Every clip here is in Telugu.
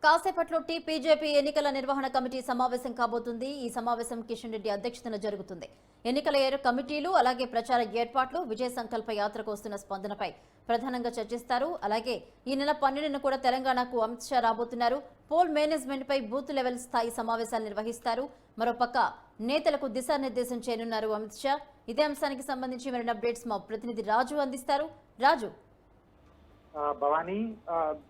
కాసేపట్లో టీపీజేపీ ఎన్నికల నిర్వహణ కమిటీ సమావేశం కాబోతుంది. ఈ సమావేశం కిషన్ రెడ్డి అధ్యక్షతన జరుగుతుంది. ఎన్నికల కమిటీలు అలాగే ప్రచార ఏర్పాట్లు, విజయ సంకల్ప యాత్రకు వస్తున్న స్పందనపై ప్రధానంగా చర్చిస్తారు. అలాగే ఈ నెల 12న కూడా తెలంగాణకు అమిత్ షా రాబోతున్నారు. పోల్ మేనేజ్మెంట్ పై బూత్ లెవెల్ స్థాయి సమావేశాలు నిర్వహిస్తారు. మరోపక్క నేతలకు దిశానిర్దేశం చేయనున్నారు అమిత్ షా. ఇదే అంశానికి సంబంధించి మరిన్ని అప్డేట్స్ మా ప్రతినిధి రాజు అందిస్తారు. Raju, Bhavani,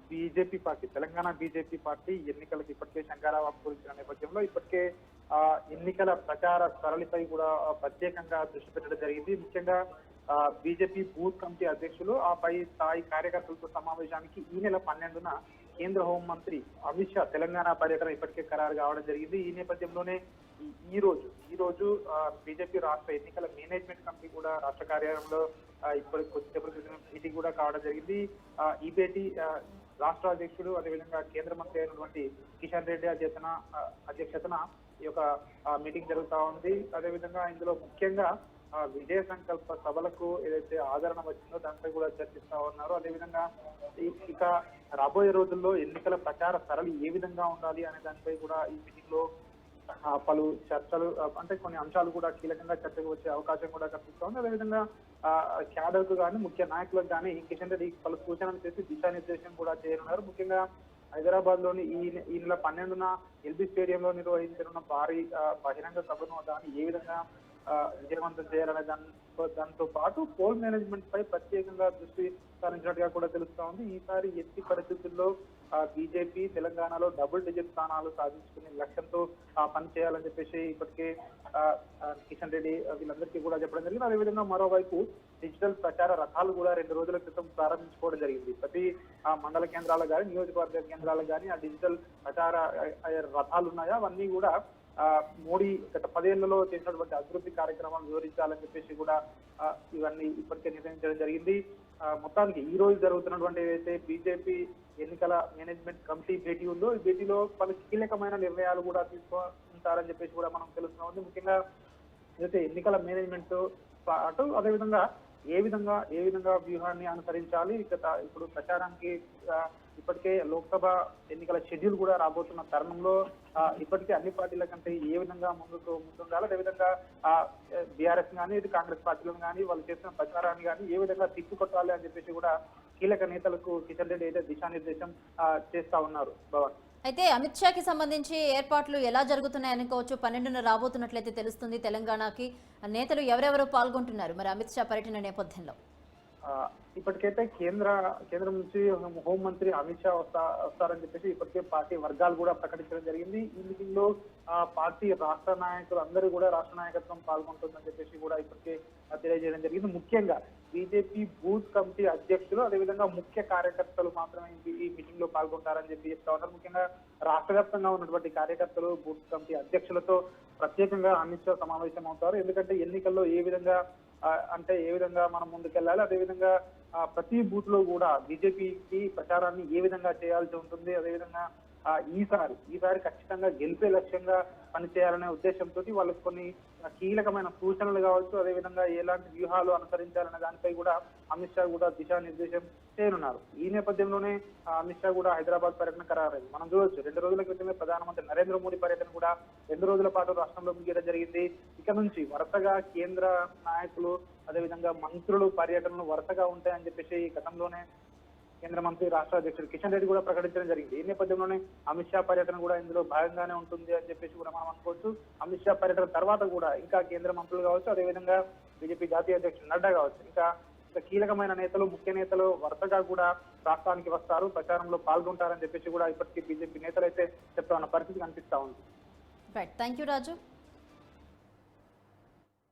BJP party Telangana BJP party ఎన్నికలకు ఇప్పటికే శంకారావం పూరించిన నేపథ్యంలో ఇప్పటికే ఎన్నికల ప్రచార సరళిపై కూడా ప్రత్యేకంగా దృష్టి పెట్టడం జరిగింది. ముఖ్యంగా బీజేపీ బూత్ కమిటీ అధ్యక్షులు ఆ పై స్థాయి కార్యకర్తలతో సమావేశానికి ఈ నెల 12న కేంద్ర హోంమంత్రి అమిత్ షా తెలంగాణ పర్యటన ఇప్పటికే ఖరారు కావడం జరిగింది. ఈ నేపథ్యంలోనే ఈ రోజు బీజేపీ రాష్ట్ర ఎన్నికల మేనేజ్మెంట్ కమిటీ కూడా రాష్ట్ర కార్యాలయంలో ఇప్పటికి కొద్దిసేపటి క్రితం మీటింగ్ కూడా కావడం జరిగింది. ఈ భేటీ రాష్ట్ర అధ్యక్షుడు అదేవిధంగా కేంద్ర మంత్రి అయినటువంటి కిషన్ రెడ్డి అధ్యక్షతన ఈ యొక్క మీటింగ్ జరుగుతా ఉంది. అదేవిధంగా ఇందులో ముఖ్యంగా విజయ సంకల్ప సభలకు ఏదైతే ఆదరణ వచ్చిందో దానిపై కూడా చర్చిస్తా ఉన్నారు. అదేవిధంగా ఇక రాబోయే రోజుల్లో ఎన్నికల ప్రచార సరళి ఏ విధంగా ఉండాలి అనే దానిపై కూడా ఈ మీటింగ్ లో పలు చర్చలు, అంటే కొన్ని అంశాలు కూడా కీలకంగా చర్చకు వచ్చే అవకాశం కూడా కనిపిస్తా ఉంది. అదేవిధంగా క్యాడర్ కు కానీ ముఖ్య నాయకులకు కానీ కిషన్ రెడ్డి పలు సూచనలు చేసి దిశానిర్దేశం కూడా చేయనున్నారు. ముఖ్యంగా హైదరాబాద్ లోని ఈ నెల 12న ఎల్బీ స్టేడియంలో నిర్వహించనున్న భారీ బహిరంగ సభను దాన్ని ఏ విధంగా విజయవంతం చేయాలనే దాంతో పాటు పోల్ మేనేజ్మెంట్ పై ప్రత్యేకంగా దృష్టి సారించినట్టుగా కూడా తెలుస్తా ఉంది. ఈసారి ఎట్టి పరిస్థితుల్లో బీజేపీ తెలంగాణలో డబుల్ డిజిట్ స్థానాలు సాధించుకునే లక్ష్యంతో పనిచేయాలని చెప్పేసి ఇప్పటికే కిషన్ రెడ్డి వీళ్ళందరికీ కూడా చెప్పడం జరిగింది. అదేవిధంగా మరోవైపు డిజిటల్ ప్రచార రథాలు కూడా 2 రోజుల క్రితం ప్రారంభించుకోవడం జరిగింది. ప్రతి మండల కేంద్రాలకు కానీ నియోజకవర్గ కేంద్రాలకు కానీ ఆ డిజిటల్ ప్రచార రథాలు ఉన్నాయో అవన్నీ కూడా మోడీ గత 10 ఏళ్లలో చేసినటువంటి అభివృద్ధి కార్యక్రమాలు వివరించాలని చెప్పేసి కూడా ఇవన్నీ ఇప్పటికే నిర్ణయించడం జరిగింది. మొత్తానికి ఈ రోజు జరుగుతున్నటువంటి ఏదైతే బీజేపీ ఎన్నికల మేనేజ్మెంట్ కమిటీ భేటీ ఉందో ఈ భేటీలో పలు కీలకమైన నిర్ణయాలు కూడా తీసుకుంటారని చెప్పేసి కూడా మనం తెలుస్తా ఉంది. ముఖ్యంగా ఏదైతే ఎన్నికల మేనేజ్మెంట్ పాటు అదేవిధంగా ఏ విధంగా వ్యూహాన్ని అనుసరించాలి. ఇప్పుడు ప్రచారానికి ఇప్పటికే లోక్సభ ఎన్నికల షెడ్యూల్ కూడా రాబోతున్న తరుణంలో ఇప్పటికే అన్ని పార్టీల కంటే ఏ విధంగా ముందుండాలి, అదేవిధంగా బీఆర్ఎస్ కానీ కాంగ్రెస్ పార్టీలను కానీ వాళ్ళు చేసిన ప్రచారాన్ని కానీ ఏ విధంగా తిప్పుకొట్టాలి అని చెప్పేసి కూడా కీలక నేతలకు కిషన్ రెడ్డి అయితే దిశానిర్దేశం చేస్తా ఉన్నారు. భవన్, అయితే అమిత్ షాకి సంబంధించి ఏర్పాట్లు ఎలా జరుగుతున్నాయి అనుకోవచ్చు. 12న రాబోతున్నట్లయితే తెలుస్తుంది. తెలంగాణకి నేతలు ఎవరెవరు పాల్గొంటున్నారు మరి అమిత్ షా పర్యటన నేపథ్యంలో? ఇప్పటికైతే కేంద్రం నుంచి హోంమంత్రి అమిత్ షా వస్తారని చెప్పేసి ఇప్పటికే పార్టీ వర్గాలు కూడా ప్రకటించడం జరిగింది. ఈ మీటింగ్ లో పార్టీ రాష్ట్ర నాయకులు అందరూ కూడా రాష్ట్ర నాయకత్వం పాల్గొంటుందని చెప్పేసి కూడా ఇప్పటికే తెలియజేయడం జరిగింది. ముఖ్యంగా బీజేపీ బూత్ కమిటీ అధ్యక్షులు అదేవిధంగా ముఖ్య కార్యకర్తలు మాత్రమే ఈ మీటింగ్ లో పాల్గొంటారని చెప్పి చెప్తా ఉన్నారు. ముఖ్యంగా రాష్ట్ర వ్యాప్తంగా ఉన్నటువంటి కార్యకర్తలు బూత్ కమిటీ అధ్యక్షులతో ప్రత్యేకంగా అమిత్ షా సమావేశం అవుతారు. ఎందుకంటే ఎన్నికల్లో ఏ విధంగా మనం ముందుకెళ్లాలి, అదేవిధంగా ప్రతి బూత్ లో కూడా బీజేపీకి ప్రచారాన్ని ఏ విధంగా చేయాల్సి ఉంటుంది, అదేవిధంగా ఈసారి ఖచ్చితంగా గెలిపే లక్ష్యంగా పనిచేయాలనే ఉద్దేశంతో వాళ్ళకి కొన్ని కీలకమైన సూచనలు కావచ్చు, అదేవిధంగా ఎలాంటి వ్యూహాలు అనుసరించాలనే దానిపై కూడా అమిత్ షా కూడా దిశానిర్దేశం చేయనున్నారు. ఈ నేపథ్యంలోనే అమిత్ షా కూడా హైదరాబాద్ పర్యటన ఖరారైంది. మనం చూడొచ్చు 2 రోజుల క్రితమే ప్రధానమంత్రి నరేంద్ర మోడీ పర్యటన కూడా 2 రోజుల పాటు రాష్ట్రంలో ముగియడం జరిగింది. ఇక నుంచి వరుసగా కేంద్ర నాయకులు అదేవిధంగా మంత్రులు పర్యటనలు వరుసగా ఉంటాయని చెప్పేసి గతంలోనే కేంద్ర మంత్రి రాష్ట్ర అధ్యక్షుడు కిషన్ రెడ్డి కూడా ప్రకటించడం జరిగింది. ఈ నేపథ్యంలోనే అమిత్ షా పర్యటన కూడా ఇందులో భాగంగానే ఉంటుంది అని చెప్పేసి కూడా మనం అనుకోవచ్చు. అమిత్ షా పర్యటన తర్వాత కూడా ఇంకా కేంద్ర మంత్రులు కావచ్చు, అదేవిధంగా బీజేపీ జాతీయ అధ్యక్షుడు నడ్డా కావచ్చు, ఇంకా కీలకమైన నేతలు ముఖ్య నేతలు వరుసగా కూడా రాష్ట్రానికి వస్తారు, ప్రచారంలో పాల్గొంటారని చెప్పేసి కూడా ఇప్పటికీ బీజేపీ నేతలు అయితే చెప్తా ఉన్న పరిస్థితి కనిపిస్తా ఉంది. Right, thank you Raju.